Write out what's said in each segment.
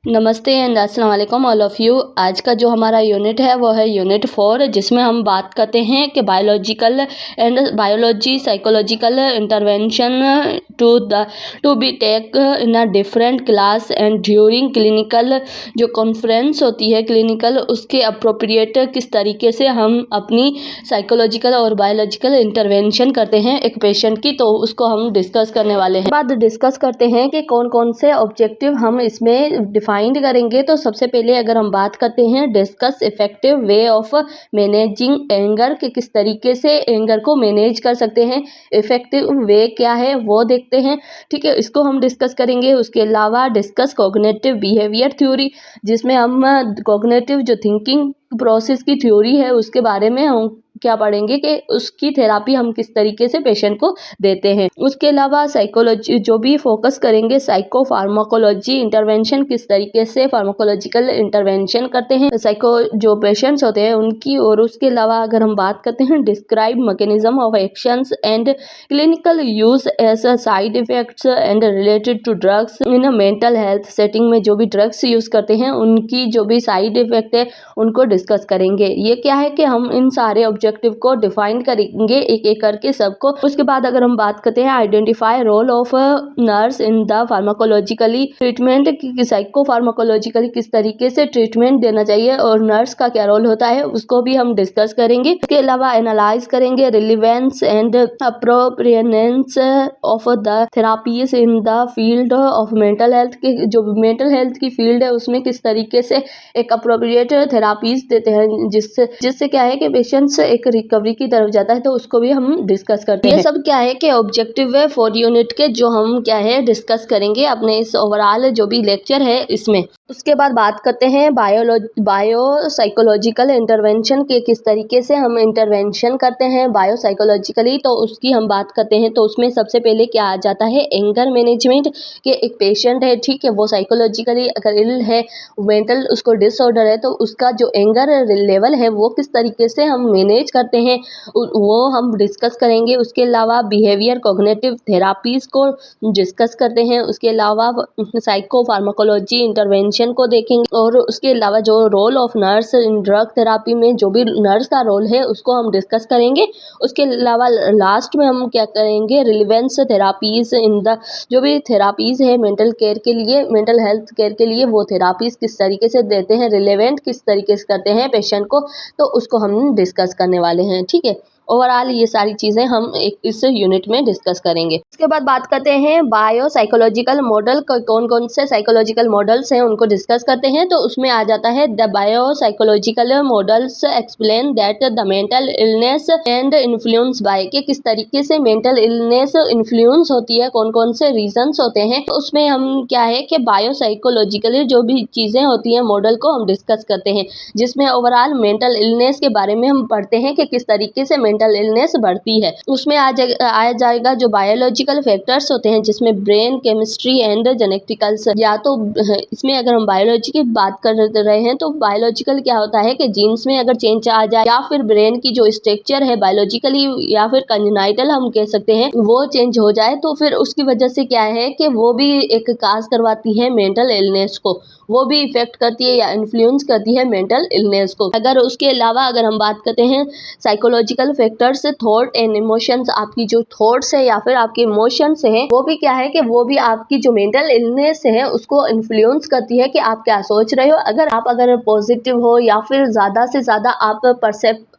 नमस्ते एंड अस्सलाम वालेकुम ऑल ऑफ़ यू। आज का जो हमारा यूनिट है वो है यूनिट 4, जिसमें हम बात करते हैं कि biology psychological intervention to be take in a different class and during clinical जो कॉन्फ्रेंस होती है क्लिनिकल, उसके अप्रोप्रिएट किस तरीके से हम अपनी साइकोलॉजिकल और बायोलॉजिकल इंटरवेंशन करते हैं एक पेशेंट की, तो उसको हम डिस्कस करने वाले हैं। बाद डिस्कस करते हैं कि कौन कौन से ऑब्जेक्टिव हम इसमें डिफाइंड करेंगे। तो सबसे पहले अगर हम बात करते हैं discuss effective way of managing anger, कि किस तरीके से एंगर को मैनेज कर सकते हैं, इफेक्टिव वे क्या है वो देखते हैं। ठीक है, इसको हम डिस्कस करेंगे। उसके अलावा डिस्कस कॉग्निटिव बिहेवियर थ्योरी, जिसमें हम कॉग्निटिव जो थिंकिंग प्रोसेस की थ्योरी है उसके बारे में हम क्या पढ़ेंगे कि उसकी थेरापी हम किस तरीके से पेशेंट को देते हैं। उसके अलावा साइकोलॉजी जो भी फोकस करेंगे, साइको फार्माकोलॉजी इंटरवेंशन, किस तरीके से फार्माकोलॉजिकल इंटरवेंशन करते हैं साइको जो पेशेंट्स होते हैं उनकी। और उसके अलावा अगर हम बात करते हैं describe mechanism of actions and clinical use as side effects and related to drugs in mental health setting में जो भी ड्रग्स यूज करते हैं उनकी जो भी साइड इफेक्ट है उनको डिस्कस करेंगे। ये क्या है कि हम इन सारे ऑब्जेक्टिव को डिफाइन करेंगे एक एक करके सबको। उसके बाद अगर हम बात करते हैं identify role of nurse in the pharmacologically treatment, की साइको फार्माकोलॉजिकली किस तरीके से ट्रीटमेंट देना चाहिए और नर्स का क्या रोल होता है उसको भी हम डिस्कस करेंगे। इसके अलावा एनालाइज करेंगे relevance and appropriateness of the therapies in the field of mental health, के जो मेंटल हेल्थ की फील्ड है उसमें किस तरीके से एक अप्रोप्रिएट थेरापीज देते हैं जिससे क्या है कि पेशेंट्स एक रिकवरी की तरफ जाता है। तो उसको भी हम डिस्कस करते हैं। ये सब क्या है कि ऑब्जेक्टिव है 4 यूनिट के, जो हम क्या है डिस्कस करेंगे अपने इस ओवरऑल जो भी लेक्चर है इसमें। उसके बाद बात करते हैं बायो साइकोलॉजिकल इंटरवेंशन के, किस तरीके से हम इंटरवेंशन करते हैं बायो साइकोलॉजिकली, तो उसकी हम बात करते हैं। तो उसमें सबसे पहले क्या आ जाता है एंगर मैनेजमेंट, के एक पेशेंट है, ठीक है, वो साइकोलॉजिकली अगर इल है, मेंटल उसको डिसऑर्डर है, तो उसका जो एंगर लेवल है वो किस तरीके से हम मैनेज करते हैं वो हम डिस्कस करेंगे। उसके अलावा बिहेवियर कॉग्निटिव थेरापीज को डिस्कस करते हैं। उसके अलावा साइको फार्माकोलॉजी इंटरवेंशन को देखेंगे। और उसके अलावा जो role of nurse in drug therapy में जो भी नर्स का रोल है उसको हम डिस्कस करेंगे। उसके अलावा लास्ट में हम क्या करेंगे, रिलेवेंस थेरापीज इन द जो भी थेरापीज है मेंटल केयर के लिए, मेंटल हेल्थ केयर के लिए, वो थेरापीज किस तरीके से देते हैं, रिलेवेंट किस तरीके से करते हैं पेशेंट को, तो उसको हम डिस्कस करने वाले हैं। ठीक है, ओवरऑल ये सारी चीजें हम एक इस यूनिट में डिस्कस करेंगे। इसके बाद बात करते हैं बायो साइकोलॉजिकल मॉडल, कौन कौन से साइकोलॉजिकल मॉडल्स हैं उनको डिस्कस करते हैं। तो उसमें आ जाता है the bio psychological models explain that the mental illness and influence by, के किस तरीके से मेंटल इलनेस इन्फ्लुएंस होती है, कौन कौन से रीजंस होते हैं। तो उसमें हम क्या है कि बायो साइकोलॉजिकली जो भी चीजें होती हैं मॉडल को हम डिस्कस करते हैं, जिसमें ओवरऑल मेंटल इलनेस के बारे में हम पढ़ते हैं कि किस तरीके से मेंटल इलनेस बढ़ती है। उसमें आ जाएगा जो बायोलॉजिकल फैक्टर्स होते हैं, जिसमें ब्रेन केमिस्ट्री एंड जेनेटिकल्स। या तो इसमें अगर हम बायोलॉजी की बात कर रहे हैं तो बायोलॉजिकल क्या होता है कि जीन्स में अगर चेंज आ जाए, या फिर ब्रेन की जो स्ट्रक्चर है बायोलॉजिकली या फिर कंजेनाइटल हम कह सकते हैं वो चेंज हो जाए, तो फिर उसकी वजह से क्या है कि वो भी एक काज करवाती है मेंटल इलनेस को, वो भी इफेक्ट करती है या इन्फ्लुएंस करती है मेंटल इलनेस को। अगर उसके अलावा अगर हम बात करते हैं psychological factors, thought and emotions, आपकी जो थॉट्स है या फिर आपके इमोशंस है वो भी क्या है कि वो भी आपकी जो मेंटल इलनेस है उसको इन्फ्लुएंस करती है कि आप क्या सोच रहे हो। अगर पॉजिटिव हो या फिर ज्यादा से ज्यादा आप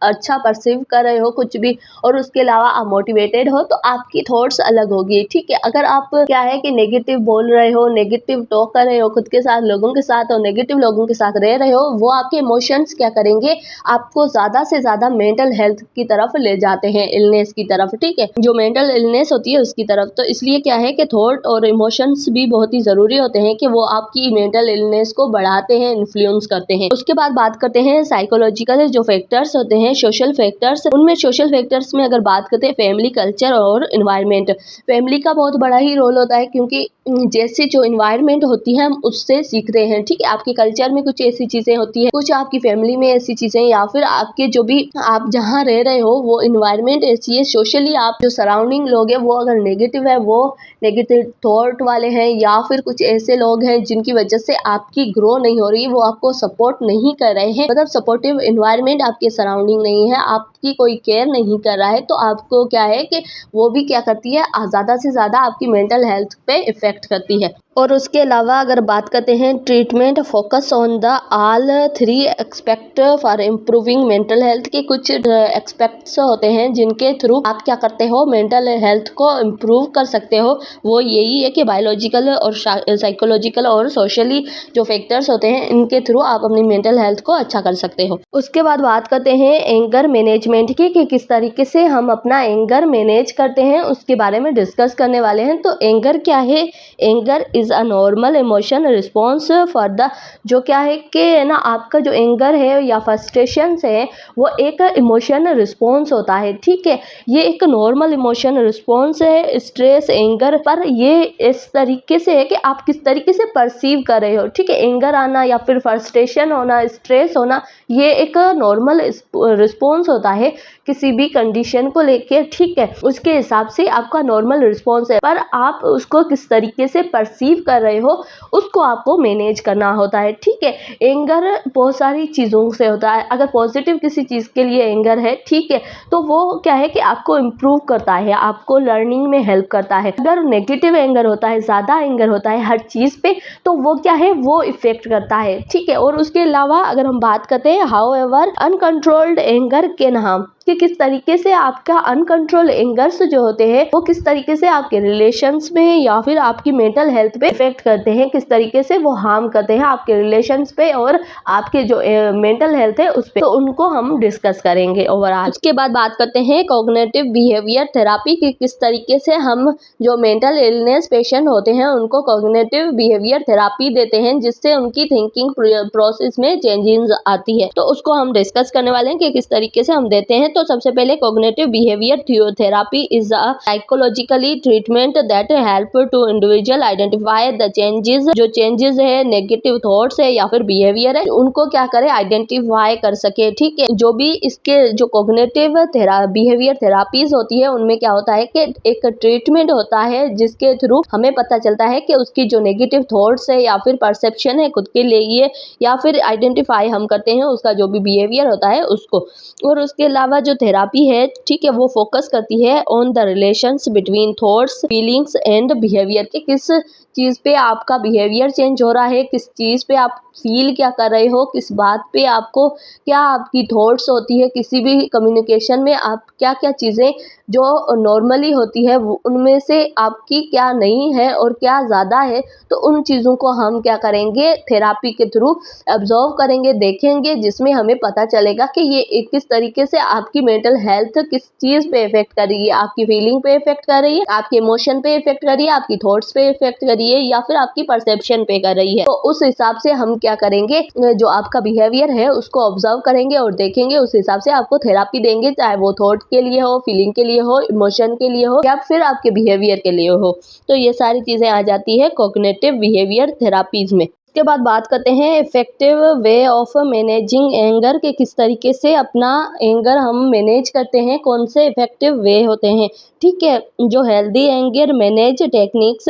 अच्छा परसीव कर रहे हो कुछ भी, और उसके अलावा आप मोटिवेटेड हो, तो आपकी थॉट्स अलग होगी। ठीक है, अगर आप क्या है कि नेगेटिव बोल रहे हो, नेगेटिव टॉक कर रहे हो खुद के साथ, लोगों के साथ, और नेगेटिव लोगों के साथ रह रहे हो, वो आपके इमोशंस क्या करेंगे, आपको ज्यादा से ज्यादा मेंटल हेल्थ की तरफ ले जाते हैं, इलनेस की तरफ। ठीक है, जो मेंटल इलनेस होती है उसकी तरफ। तो इसलिए क्या है कि थॉट और इमोशंस भी बहुत ही जरूरी होते हैं कि वो आपकी मेंटल इलनेस को बढ़ाते हैं, इन्फ्लुएंस करते हैं। उसके बाद बात करते हैं साइकोलॉजिकल जो फैक्टर्स होते हैं, सोशल फैक्टर्स। उनमें सोशल फैक्टर्स में अगर बात करते हैं फैमिली, कल्चर और एनवायरनमेंट। फैमिली का बहुत बड़ा ही रोल होता है, क्योंकि जैसे जो इन्वायरमेंट होती है हम उससे सीखते हैं, ठीक है। आपके कल्चर में कुछ ऐसी चीज़ें होती हैं, कुछ आपकी फैमिली में ऐसी चीज़ें, या फिर आपके जो भी आप जहाँ रह रहे हो वो इन्वायरमेंट ऐसी है, सोशली आप जो सराउंडिंग लोग हैं वो अगर नेगेटिव है, वो नेगेटिव थॉट वाले हैं, या फिर कुछ ऐसे लोग हैं जिनकी वजह से आपकी ग्रो नहीं हो रही, वो आपको सपोर्ट नहीं कर रहे हैं, मतलब सपोर्टिव इन्वायरमेंट आपके सराउंडिंग नहीं है, आपकी कोई केयर नहीं कर रहा है, तो आपको क्या है कि वो भी क्या करती है, ज़्यादा से ज़्यादा आपकी मेंटल हेल्थ पे इफेक्ट करती है। और उसके अलावा अगर बात करते हैं treatment focus on the all 3 expect for improving mental health के कुछ एक्सपेक्ट्स होते हैं जिनके थ्रू आप क्या करते हो, मेंटल हेल्थ को इम्प्रूव कर सकते हो। वो यही है कि बायोलॉजिकल और साइकोलॉजिकल और सोशली जो फैक्टर्स होते हैं इनके थ्रू आप अपनी मेंटल हेल्थ को अच्छा कर सकते हो। उसके बाद बात करते हैं एंगर मैनेजमेंट की, कि किस तरीके से हम अपना एंगर मैनेज करते हैं, उसके बारे में डिस्कस करने वाले हैं। तो एंगर क्या है? Anger is a normal emotion response for the, जो क्या है कि ना आपका जो एंगर है या फ्रस्ट्रेशन है वो एक इमोशन रिस्पॉन्स होता है, ठीक है। ये एक नॉर्मल इमोशन रिस्पॉन्स है स्ट्रेस एंगर पर। ये इस तरीके से है कि आप किस तरीके से परसीव कर रहे हो, ठीक है। एंगर आना या फिर फ्रस्ट्रेशन होना, स्ट्रेस होना, ये एक नॉर्मल रिस्पॉन्स होता है किसी भी कंडीशन को लेके, ठीक है। उसके हिसाब से आपका नॉर्मल रिस्पॉन्स है, पर आप उसको किस तरीके से परसीव कर रहे हो उसको आपको मैनेज करना होता है, ठीक है। एंगर बहुत सारी चीज़ों से होता है। अगर पॉजिटिव किसी चीज़ के लिए एंगर है, ठीक है, तो वो क्या है कि आपको इम्प्रूव करता है, आपको लर्निंग में हेल्प करता है। अगर नेगेटिव एंगर होता है, ज़्यादा एंगर होता है हर चीज़ पे, तो वो क्या है, वो इफेक्ट करता है, ठीक है। और उसके अलावा अगर हम बात करते हैं how ever uncontrolled anger can harm, कि किस तरीके से आपका अनकंट्रोल एंगर्स जो होते हैं वो किस तरीके से आपके रिलेशंस में या फिर आपकी मेंटल हेल्थ पे इफेक्ट करते हैं, किस तरीके से वो हार्म करते हैं आपके रिलेशंस पे और आपके जो मेंटल हेल्थ है उस पे, तो उनको हम डिस्कस करेंगे ओवरऑल। उसके बाद बात करते हैं कॉग्निटिव बिहेवियर थेरापी की, किस तरीके से हम जो मेंटल इलनेस पेशेंट होते हैं उनको कॉग्निटिव बिहेवियर थेरापी देते हैं, जिससे उनकी थिंकिंग प्रोसेस में चेंजेस आती है। तो उसको हम डिस्कस करने वाले हैं कि किस तरीके से हम देते हैं। तो सबसे पहले cognitive behaviour therapy is a psychologically treatment that help to individual identify the changes, जो चेंजेस है, नेगेटिव थॉट्स है या फिर बिहेवियर है, उनको क्या करे, आइडेंटिफाई कर सके, ठीक है। जो भी इसके जो कॉग्निटिव बिहेवियर थेरापीज होती है उनमें क्या होता है कि एक ट्रीटमेंट होता है जिसके थ्रू हमें पता चलता है कि उसकी जो नेगेटिव थॉट्स है या फिर परसेप्शन है खुद के लिए, या फिर आइडेंटिफाई हम करते हैं उसका जो भी बिहेवियर होता है उसको। और उसके अलावा जो थेरापी है, ठीक है, वो फोकस करती है on the relations between thoughts, feelings and behaviour, के किस चीज़ पे आपका बिहेवियर चेंज हो रहा है, किस चीज़ पे आप फील क्या कर रहे हो, किस बात पे आपको क्या आपकी थॉट्स होती है, किसी भी कम्युनिकेशन में आप क्या क्या चीज़ें जो नॉर्मली होती है उनमें से आपकी क्या नहीं है और क्या ज़्यादा है, तो उन चीज़ों को हम क्या करेंगे, थेरापी के थ्रू ऑब्जर्व करेंगे, देखेंगे, जिसमें हमें पता चलेगा कि ये किस तरीके से आपकी मेंटल हेल्थ किस चीज़ पे इफेक्ट कर रही है, आपकी फीलिंग पे इफेक्ट कर रही है, आपके इमोशन पे इफेक्ट कर रही है, आपकी थॉट्स पे इफेक्ट कर रही है, या फिर आपकी परसेप्शन पे कर रही है। तो उस हिसाब से हम क्या करेंगे, जो आपका बिहेवियर है उसको ऑब्जर्व करेंगे और देखेंगे, उस हिसाब से आपको थेरापी देंगे, चाहे वो थॉट के लिए हो, फीलिंग के लिए हो, इमोशन के लिए हो, या फिर आपके बिहेवियर के लिए हो। तो ये सारी चीज़ें आ जाती है कॉग्निटिव बिहेवियर थेरापीज में। उसके बाद बात करते हैं effective way of managing anger, के किस तरीके से अपना एंगर हम मैनेज करते हैं, कौन से इफेक्टिव वे होते हैं, ठीक है। जो हेल्दी एंगर मैनेज टेक्निक्स,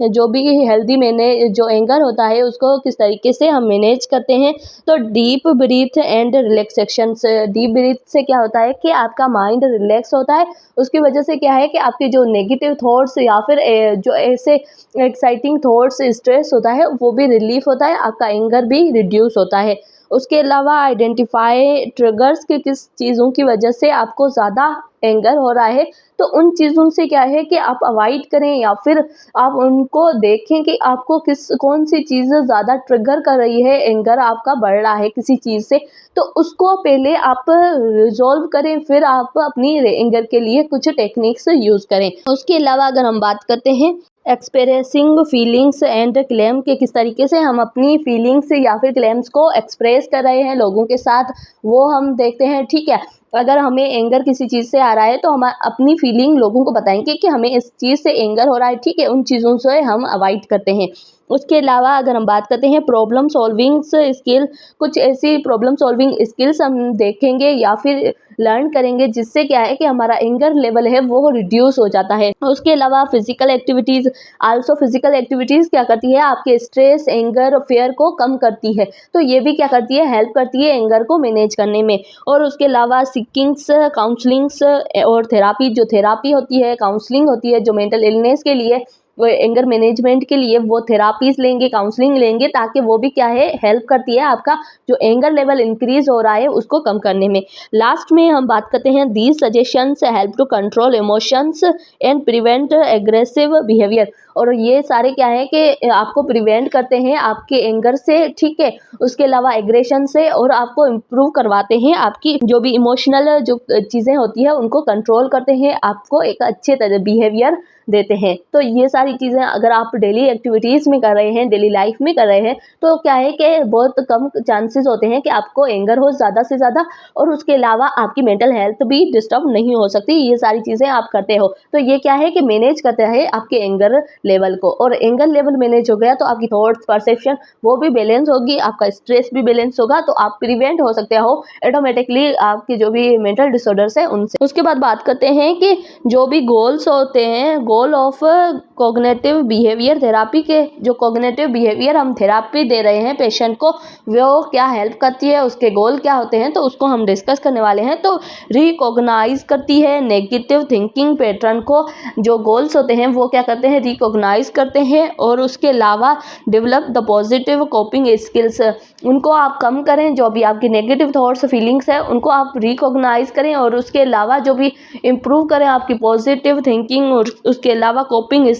जो भी हेल्दी मैनेज जो एंगर होता है उसको किस तरीके से हम मैनेज करते हैं। तो डीप ब्रीथ एंड रिलैक्सेशन से, डीप ब्रीथ से क्या होता है कि आपका माइंड रिलैक्स होता है, उसकी वजह से क्या है कि आपके जो नेगेटिव थॉट्स या फिर जो ऐसे एक्साइटिंग थॉट्स, स्ट्रेस होता है वो भी रिलीफ होता है, आपका एंगर भी रिड्यूस होता है। उसके अलावा आइडेंटिफाई ट्रिगर्स के किस चीज़ों की वजह से आपको ज़्यादा एंगर हो रहा है, तो उन चीज़ों से क्या है कि आप अवॉइड करें या फिर आप उनको देखें कि आपको कौन सी चीज़ ज़्यादा ट्रिगर कर रही है, एंगर आपका बढ़ रहा है किसी चीज़ से, तो उसको पहले आप रिजॉल्व करें, फिर आप अपनी एंगर के लिए कुछ टेक्निक्स यूज़ करें। उसके अलावा अगर हम बात करते हैं एक्सप्रेसिंग फीलिंग्स एंड क्लेम, के किस तरीके से हम अपनी फीलिंग्स या फिर क्लेम्स को एक्सप्रेस कर रहे हैं लोगों के साथ, वो हम देखते हैं, ठीक है। अगर हमें एंगर किसी चीज़ से आ रहा है तो हम अपनी फीलिंग लोगों को बताएंगे कि हमें इस चीज़ से एंगर हो रहा है, ठीक है, उन चीज़ों से हम अवॉइड करते हैं। उसके अलावा अगर हम बात करते हैं प्रॉब्लम सॉल्विंग स्किल, कुछ ऐसी प्रॉब्लम सॉल्विंग स्किल्स हम देखेंगे या फिर लर्न करेंगे जिससे क्या है कि हमारा एंगर लेवल है वो रिड्यूस हो जाता है। उसके अलावा physical activities, also physical activities क्या करती है, आपके स्ट्रेस, एंगर, फेयर को कम करती है। तो ये भी क्या करती है, हेल्प करती है एंगर को मैनेज करने में। और उसके अलावा सीकिंग्स, काउंसलिंग्स और थेरापी, जो थेरापी होती है, काउंसलिंग होती है, जो मेंटल इलनेस के लिए, वो एंगर मैनेजमेंट के लिए वो थेरापीज लेंगे, काउंसलिंग लेंगे, ताकि वो भी क्या है, हेल्प करती है आपका जो एंगर लेवल इंक्रीज हो रहा है उसको कम करने में। लास्ट में हम बात करते हैं these suggestions help to control emotions and prevent aggressive behaviour. और ये सारे क्या है कि आपको प्रिवेंट करते हैं आपके एंगर से, ठीक है, उसके अलावा एग्रेशन से, और आपको इम्प्रूव करवाते हैं आपकी जो भी इमोशनल जो चीज़ें होती है उनको कंट्रोल करते हैं, आपको एक अच्छे तरह बिहेवियर देते हैं। तो ये सारी चीज़ें अगर आप डेली एक्टिविटीज़ में कर रहे हैं, डेली लाइफ में कर रहे हैं, तो क्या है कि बहुत कम चांसेस होते हैं कि आपको एंगर हो ज़्यादा से ज़्यादा, और उसके अलावा आपकी मेंटल हेल्थ भी डिस्टर्ब नहीं हो सकती। ये सारी चीज़ें आप करते हो तो ये क्या है कि मैनेज करता है आपके एंगर लेवल को, और एंगर लेवल मैनेज हो गया तो आपकी थॉट्स, परसेप्शन वो भी बैलेंस होगी, आपका स्ट्रेस भी बैलेंस होगा, तो आप प्रिवेंट हो सकते हो ऑटोमेटिकली आपके जो भी मेंटल डिसऑर्डर्स है उनसे। उसके बाद बात करते हैं कि जो भी गोल्स होते हैं, goal of cognitive behaviour therapy के, जो कॉग्निटिव बिहेवियर हम थेरापी दे रहे हैं पेशेंट को, वो क्या हेल्प करती है, उसके गोल क्या होते हैं, तो उसको हम डिस्कस करने वाले हैं। तो रिकॉग्नाइज करती है नेगेटिव थिंकिंग पैटर्न को, जो गोल्स होते हैं वो क्या करते हैं, रिकॉग्नाइज करते हैं, और उसके अलावा develop the positive coping skills, उनको आप कम करें, जो भी आपकी नेगेटिव थॉट्स फीलिंग्स है उनको आप रिकॉग्नाइज करें, और उसके अलावा जो भी इम्प्रूव करें आपकी पॉजिटिव थिंकिंग, और उसके अलावा कोपिंग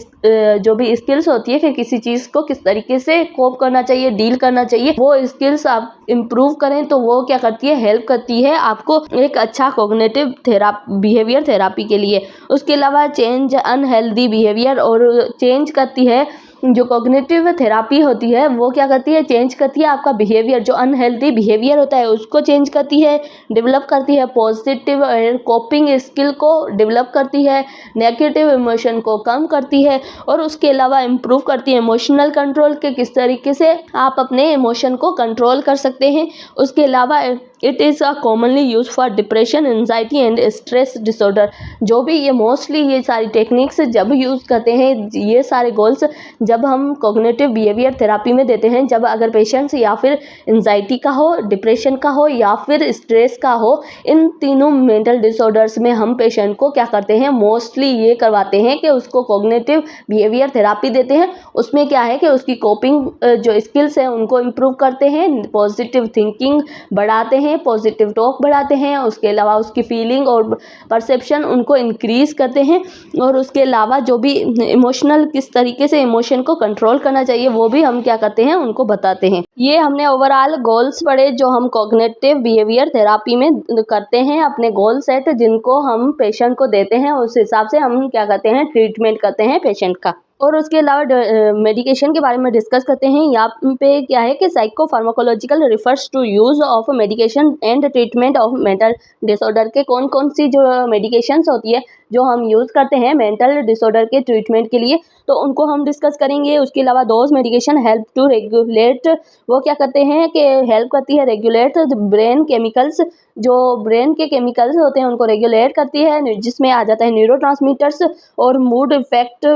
जो भी स्किल्स होती है कि किसी चीज़ को किस तरीके से कोप करना चाहिए, डील करना चाहिए, वो स्किल्स आप इम्प्रूव करें, तो वो क्या करती है, हेल्प करती है आपको एक अच्छा कॉग्निटिव बिहेवियर थेरापी के लिए। उसके अलावा चेंज अनहेल्दी बिहेवियर, और चेंज करती है जो कॉग्निटिव थेरापी होती है वो क्या करती है, चेंज करती है आपका बिहेवियर, जो अनहेल्दी बिहेवियर होता है उसको चेंज करती है, डेवलप करती है पॉजिटिव कोपिंग स्किल को डेवलप करती है, नेगेटिव इमोशन को कम करती है, और उसके अलावा इम्प्रूव करती है इमोशनल कंट्रोल के, किस तरीके से आप अपने इमोशन को कंट्रोल कर सकते हैं। उसके अलावा it is commonly use for depression, anxiety and stress disorder. जो भी ये मोस्टली ये सारी टेक्निक्स जब यूज़ करते हैं, ये सारे गोल्स जब हम कॉग्निटिव बिहेवियर थेरापी में देते हैं, जब अगर पेशेंट्स या फिर एंजाइटी का हो, डिप्रेशन का हो, या फिर स्ट्रेस का हो, इन तीनों मेंटल डिसऑर्डर्स में हम पेशेंट को क्या करते हैं, मोस्टली ये करवाते हैं कि उसको कॉग्निटिव बिहेवियर थेरापी देते हैं। उसमें क्या है कि उसकी कोपिंग जो स्किल्स हैं उनको इम्प्रूव करते हैं, पॉजिटिव थिंकिंग बढ़ाते हैं, पॉजिटिव टॉक बढ़ाते हैं, उसके अलावा उसकी फीलिंग और परसेप्शन उनको इंक्रीज करते हैं, और उसके अलावा जो भी इमोशनल किस तरीके से इमोशन को कंट्रोल करना चाहिए वो भी हम क्या करते हैं, उनको बताते हैं। ये हमने ओवरऑल गोल्स पढ़े जो हम कॉग्निटिव बिहेवियर थेरापी में करते हैं, अपने गोल सेट जिनको हम पेशेंट को देते हैं, उस हिसाब से हम क्या करते हैं, ट्रीटमेंट करते हैं पेशेंट का। और उसके अलावा मेडिकेशन के बारे में डिस्कस करते हैं। यहाँ पे क्या है कि psycho pharmacological refers to use of medication and treatment of mental disorder के कौन कौन सी जो मेडिकेशंस होती है जो हम यूज़ करते हैं मेंटल डिसऑर्डर के ट्रीटमेंट के लिए, तो उनको हम डिस्कस करेंगे। उसके अलावा those medication help to regulate, वो क्या करते हैं कि हेल्प करती है रेगुलेट ब्रेन केमिकल्स, जो ब्रेन के केमिकल्स होते हैं उनको रेगुलेट करती है, जिसमें आ जाता है न्यूरोट्रांसमीटर्स और मूड इफेक्ट,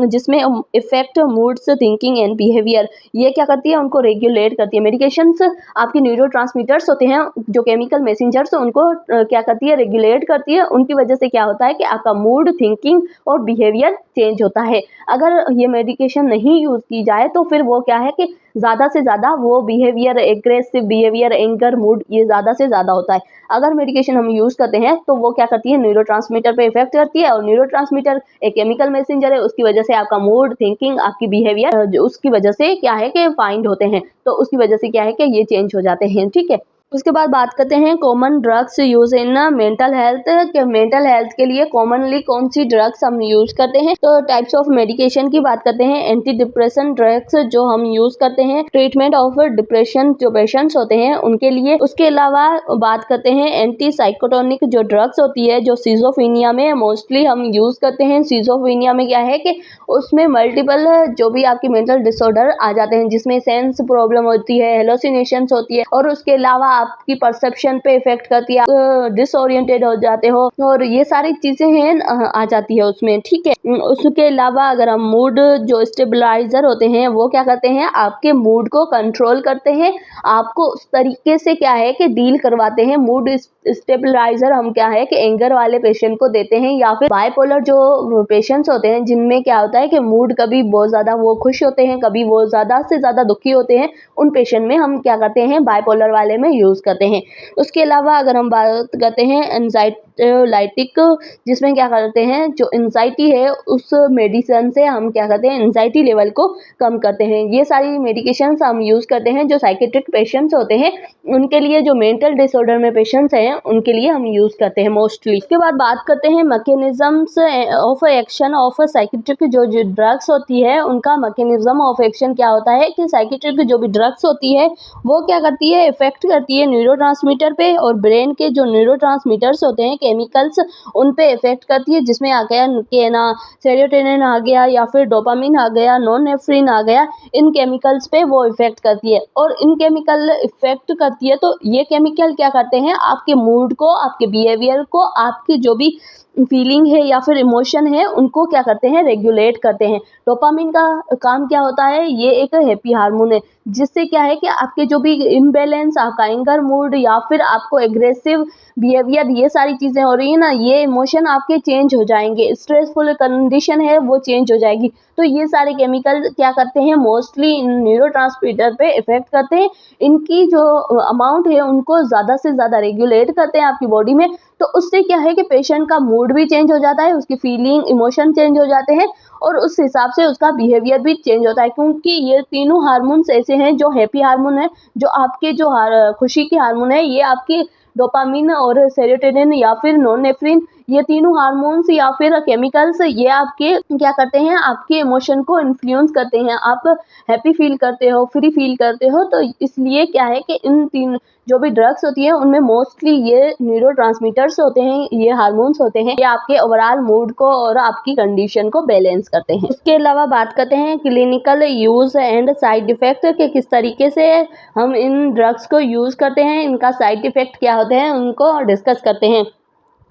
जिसमें effect moods, thinking and behaviour, ये क्या करती है, उनको रेगुलेट करती है। मेडिकेशंस आपके न्यूरोट्रांसमीटर्स होते हैं जो केमिकल मैसेंजर्स, उनको क्या करती है, रेगुलेट करती है। उनकी वजह से क्या होता है कि आपका मूड, थिंकिंग और बिहेवियर चेंज होता है। अगर ये मेडिकेशन नहीं यूज़ की जाए तो फिर वो क्या है कि ज़्यादा से ज़्यादा वो behaviour, aggressive behaviour, anger, mood, ये ज़्यादा से ज़्यादा होता है। अगर मेडिकेशन हम यूज़ करते हैं तो वो क्या करती है, न्यूरोट्रांसमीटर पे इफेक्ट करती है, और न्यूरोट्रांसमीटर एक केमिकल मैसेंजर है, उसकी वजह से आपका मूड, थिंकिंग, आपकी बिहेवियर उसकी वजह से क्या है कि फाइंड होते हैं, तो उसकी वजह से क्या है कि ये चेंज हो जाते हैं, ठीक है। उसके बाद बात करते हैं common drugs use in mental health के मेंटल हेल्थ के लिए कॉमनली कौन सी ड्रग्स हम यूज करते हैं। तो टाइप्स ऑफ मेडिकेशन की बात करते हैं। एंटी डिप्रेशन ड्रग्स जो हम यूज करते हैं ट्रीटमेंट ऑफ डिप्रेशन जो पेशेंट्स होते हैं उनके लिए। उसके अलावा बात करते हैं एंटी साइकोटोनिक जो ड्रग्स होती है जो सिजोफ्रेनिया में मोस्टली हम यूज करते हैं। सिजोफ्रेनिया में क्या है कि उसमें मल्टीपल जो भी आपकी मेंटल डिसऑर्डर आ जाते हैं जिसमें सेंस प्रॉब्लम होती है, हेलोसिनेशंस होती है और उसके अलावा आपकी परसेप्शन पे इफेक्ट करती है, आप डिसओरिएंटेड हो जाते हो और ये सारी चीजें हैं आ जाती है उसमें। ठीक है, उसके अलावा अगर हम मूड जो स्टेबलाइजर होते हैं वो क्या करते हैं आपके मूड को कंट्रोल करते हैं, आपको उस तरीके से क्या है कि डील करवाते हैं। मूड स्टेबलाइजर हम क्या है कि एंगर वाले पेशेंट को देते हैं या फिर बाइपोलर जो पेशेंट्स होते हैं जिनमें क्या होता है कि मूड कभी बहुत ज्यादा वो खुश होते हैं कभी वो ज्यादा से ज्यादा दुखी होते हैं, उन पेशेंट में हम क्या करते हैं बाइपोलर वाले में यूज करते हैं। उसके अलावा अगर हम बात करते हैं एंजाइटिक जिसमें क्या करते हैं जो एंजाइटी है उस मेडिसिन से हम क्या करते हैं एंजाइटी लेवल को कम करते हैं। ये सारी मेडिकेशंस हम यूज करते हैं जो साइकेट्रिक पेशेंट्स होते हैं उनके लिए, जो मेंटल डिसऑर्डर में पेशेंट्स हैं उनके लिए हम यूज करते हैं मोस्टली। इसके बाद बात करते हैं mechanisms of action of psychiatric जो ड्रग्स होती है उनका मैकेनिज्म ऑफ एक्शन क्या होता है कि साइकेट्रिक जो भी ड्रग्स होती है वो क्या करती है इफेक्ट करती है न्यूरोट्रांसमीटर पे और ब्रेन के जो न्यूरोट्रांसमीटर्स होते हैं केमिकल्स उन पे इफेक्ट करती है, जिसमें आ गया के ना सेरोटोनिन आ गया या फिर डोपामिन आ गया, नॉरएफ्रिन आ गया, इन केमिकल्स पे वो इफेक्ट करती है। और इन केमिकल इफेक्ट करती है तो ये केमिकल क्या करते हैं आपके मूड को, आपके बिहेवियर को, आपकी जो भी फीलिंग है या फिर इमोशन है उनको क्या करते हैं रेगुलेट करते हैं। डोपामिन का काम क्या होता है, ये एक हैप्पी हार्मोन है जिससे क्या है कि आपके जो भी इम्बैलेंस, आपका एंगर मूड या फिर आपको एग्रेसिव बिहेवियर ये सारी चीजें हो रही है ना, ये इमोशन आपके चेंज हो जाएंगे, स्ट्रेसफुल कंडीशन है वो चेंज हो जाएगी। तो ये सारे केमिकल क्या करते हैं मोस्टली न्यूरोट्रांसमीटर पे इफेक्ट करते हैं, इनकी जो अमाउंट है उनको ज्यादा से ज्यादा रेगुलेट करते हैं आपकी बॉडी में। तो उससे क्या है कि पेशेंट का मूड भी चेंज हो जाता है, उसकी फीलिंग इमोशन चेंज हो जाते हैं और उस हिसाब से उसका बिहेवियर भी चेंज होता है, क्योंकि ये तीनों हार्मोन्स ऐसे हैं जो हैप्पी हार्मोन है, जो आपके जो खुशी के हार्मोन है, ये आपकी डोपामिन और सेरोटोनिन या फिर नॉरएफ्रिन, ये तीनों हार्मोन्स या फिर केमिकल्स ये आपके क्या करते हैं आपके इमोशन को इन्फ्लुएंस करते हैं। आप हैप्पी फील करते हो, फ्री फील करते हो, तो इसलिए क्या है कि इन तीन जो भी ड्रग्स होती है उनमें मोस्टली ये न्यूरोट्रांसमीटर्स होते हैं, ये हार्मोन्स होते हैं, ये आपके ओवरऑल मूड को और आपकी कंडीशन को बैलेंस करते हैं। इसके अलावा बात करते हैं clinical use and side effect के, किस तरीके से हम इन ड्रग्स को यूज करते हैं, इनका साइड इफेक्ट क्या होते हैं उनको डिस्कस करते हैं।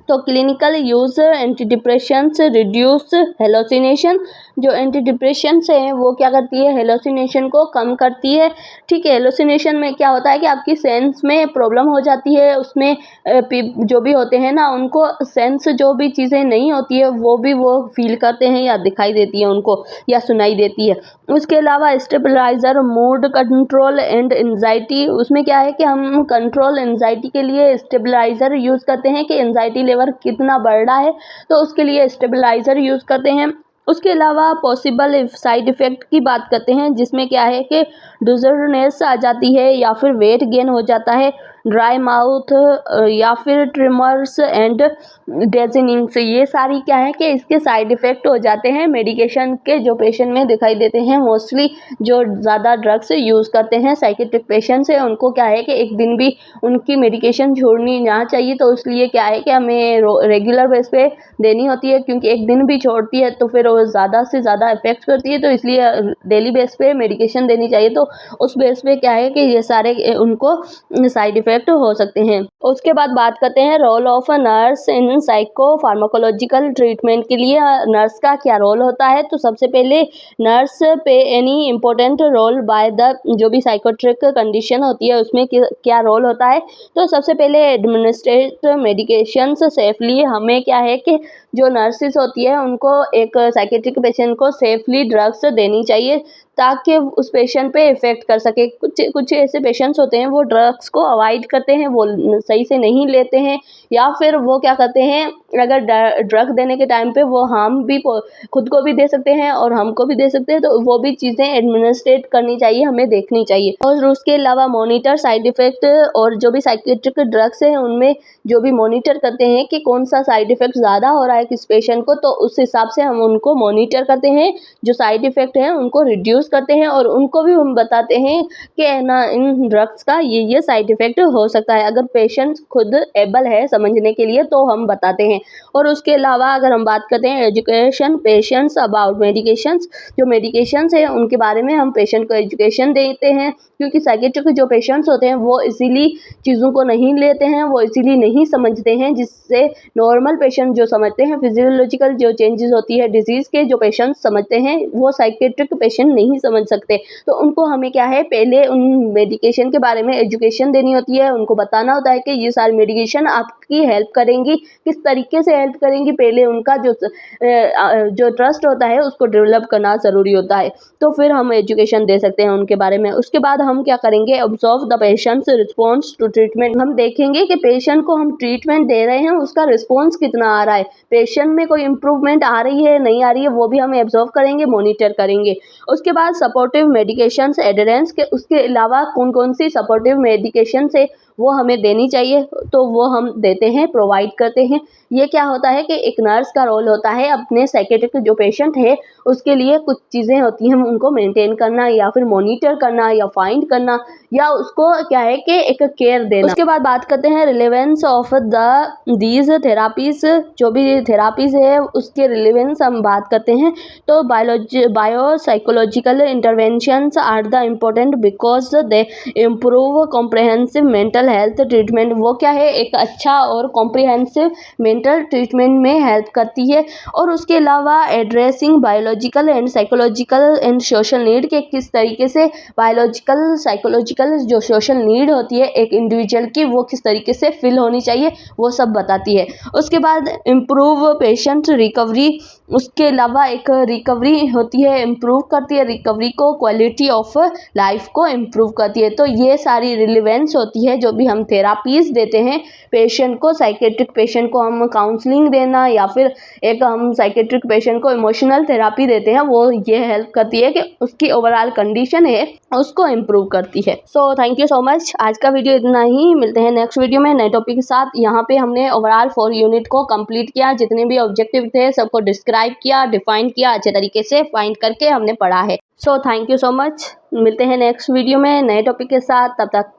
तो clinical use anti depressions reduce hallucination, जो एंटी डिप्रेशंस है वो क्या करती है हेलोसिनेशन को कम करती है। ठीक है, हेलोसिनेशन में क्या होता है कि आपकी सेंस में प्रॉब्लम हो जाती है, उसमें जो भी होते हैं ना उनको सेंस जो भी चीज़ें नहीं होती है वो भी वो फील करते हैं या दिखाई देती है उनको या सुनाई देती है। उसके अलावा stabiliser mood control and anxiety, उसमें क्या है कि हम कंट्रोल एंजाइटी के लिए स्टेबलाइजर यूज़ करते हैं कि एंजाइटी लेवल कितना बढ़ रहा है तो उसके लिए स्टेबलाइजर यूज़ करते हैं। उसके अलावा पॉसिबल साइड इफ़ेक्ट की बात करते हैं जिसमें क्या है कि डिज़र्नेस आ जाती है या फिर वेट गेन हो जाता है, ड्राई माउथ या फिर ट्रिमर्स एंड डेजनिंग से, ये सारी क्या है कि इसके साइड इफ़ेक्ट हो जाते हैं मेडिकेशन के जो पेशेंट में दिखाई देते हैं। मोस्टली जो ज़्यादा ड्रग्स यूज़ करते हैं साइकेट्रिक पेशेंट्स है उनको क्या है कि एक दिन भी उनकी मेडिकेशन छोड़नी ना चाहिए, तो इसलिए क्या है कि हमें रेगुलर बेस पे देनी होती है, क्योंकि एक दिन भी छोड़ती है तो फिर वो ज़्यादा से ज़्यादा इफेक्ट करती है, तो इसलिए डेली बेस पे मेडिकेशन देनी चाहिए। तो उस बेस पे क्या है कि ये सारे उनको साइड इफेक्ट हो सकते हैं। उसके बाद बात करते हैं role of nurse in psycho pharmacological treatment के लिए नर्स का क्या रोल होता है। तो सबसे पहले नर्स पे any important role by the जो भी साइकोट्रिक कंडीशन होती है उसमें क्या रोल होता है। तो सबसे पहले एडमिनिस्ट्रेट मेडिकेशन सेफली, हमें क्या है कि जो नर्सिस होती है उनको एक साइकेट्रिक पेशेंट को सेफली ड्रग्स देनी चाहिए ताकि उस पेशेंट पे इफेक्ट कर सके। कुछ ऐसे पेशेंट्स होते हैं वो ड्रग्स को अवॉइड प्रोवाइड करते हैं वो सही से नहीं लेते हैं, या फिर वो क्या करते हैं, अगर ड्रग देने के टाइम पे वो हम भी खुद को भी दे सकते हैं और हमको भी दे सकते हैं, तो वो भी चीज़ें एडमिनिस्ट्रेट करनी चाहिए, हमें देखनी चाहिए। और उसके अलावा मॉनिटर साइड इफ़ेक्ट और जो भी साइकेट्रिक ड्रग्स हैं उनमें जो भी मॉनिटर करते हैं कि कौन सा साइड इफ़ेक्ट ज़्यादा हो रहा है किस पेशेंट को, तो उस हिसाब से हम उनको मॉनिटर करते हैं, जो साइड इफ़ेक्ट हैं उनको रिड्यूस करते हैं और उनको भी हम बताते हैं कि ना इन ड्रग्स का ये साइड इफ़ेक्ट हो सकता है। अगर पेशेंट खुद एबल है समझने के लिए तो हम बताते हैं। और उसके अलावा अगर हम बात करते हैं एजुकेशन पेशेंट्स अबाउट मेडिकेशंस, जो मेडिकेशंस हैं उनके बारे में हम पेशेंट को एजुकेशन देते हैं, क्योंकि साइकेट्रिक जो पेशेंट्स होते हैं वो इजीली चीज़ों को नहीं लेते हैं, वो इजीली नहीं समझते हैं, जिससे नॉर्मल पेशेंट जो समझते हैं, फिजियोलॉजिकल जो चेंजेस होती है डिजीज़ के जो पेशेंट समझते हैं, वो साइकेट्रिक पेशेंट नहीं समझ सकते। तो उनको हमें क्या है, पहले उन मेडिकेशन के बारे में एजुकेशन देनी होती है, उनको बताना होता है कि ये सारी मेडिकेशन आपकी हेल्प करेंगी, किस तरीके से हेल्प करेंगी, पहले उनका जो ट्रस्ट होता है उसको डेवलप करना ज़रूरी होता है। तो फिर हम एजुकेशन दे सकते हैं उनके बारे में। उसके बाद हम क्या करेंगे, observe the patient's response to treatment. हम देखेंगे कि पेशेंट को हम ट्रीटमेंट दे रहे हैं उसका रिस्पॉन्स कितना आ रहा है, पेशेंट में कोई इम्प्रूवमेंट आ रही है नहीं आ रही है, वो भी हम ऑब्जर्व करेंगे, मॉनिटर करेंगे। उसके बाद सपोर्टिव मेडिकेशंस एडरेंस के, उसके अलावा कौन कौन सी सपोर्टिव मेडिकेशन है वो हमें देनी चाहिए, तो वो हम देते हैं, प्रोवाइड करते हैं। ये क्या होता है कि एक नर्स का रोल होता है अपने साइकेट्रिक जो पेशेंट है उसके लिए कुछ चीज़ें होती हैं उनको मेंटेन करना, या फिर मॉनिटर करना, या फाइंड करना, या उसको क्या है कि एक केयर देना। उसके बाद बात करते हैं रिलेवेंस ऑफ दीज थेरापीज, जो भी थेरापीज है उसके रिलेवेंस हम बात करते हैं। तो biopsychological interventions are the important because they improve comprehensive mental health treatment. वो क्या है, एक अच्छा और कॉम्प्रिहेंसिव मेंटल ट्रीटमेंट में हेल्प करती है। और उसके अलावा addressing biological and psychological and social need, के किस तरीके से बायोलॉजिकल साइकोलॉजिकल जो सोशल नीड होती है एक इंडिविजुअल की वो किस तरीके से फिल होनी चाहिए, वो सब बताती है। उसके बाद इम्प्रूव पेशेंट रिकवरी, उसके अलावा एक रिकवरी होती है, इम्प्रूव करती है रिकवरी को, क्वालिटी ऑफ लाइफ को इम्प्रूव करती है। तो ये सारी रिलेवेंस होती है जो भी हम थेरापीज देते हैं पेशेंट को। साइकेट्रिक पेशेंट को हम काउंसलिंग देना, या फिर एक हम साइकेट्रिक पेशेंट को इमोशनल थेरापी देते हैं, वो ये हेल्प करती है कि उसकी ओवरऑल कंडीशन है उसको इम्प्रूव करती है। So thank you so much, आज का वीडियो इतना ही, मिलते हैं नेक्स्ट वीडियो में नए टॉपिक के साथ। यहाँ पे हमने ओवरऑल 4 यूनिट को कंप्लीट किया, जितने भी ऑब्जेक्टिव थे सबको डिस्क्राइब किया, डिफाइन किया, अच्छे तरीके से फाइंड करके हमने पढ़ा है। So thank you so much, मिलते हैं नेक्स्ट वीडियो में नए टॉपिक के साथ, तब तक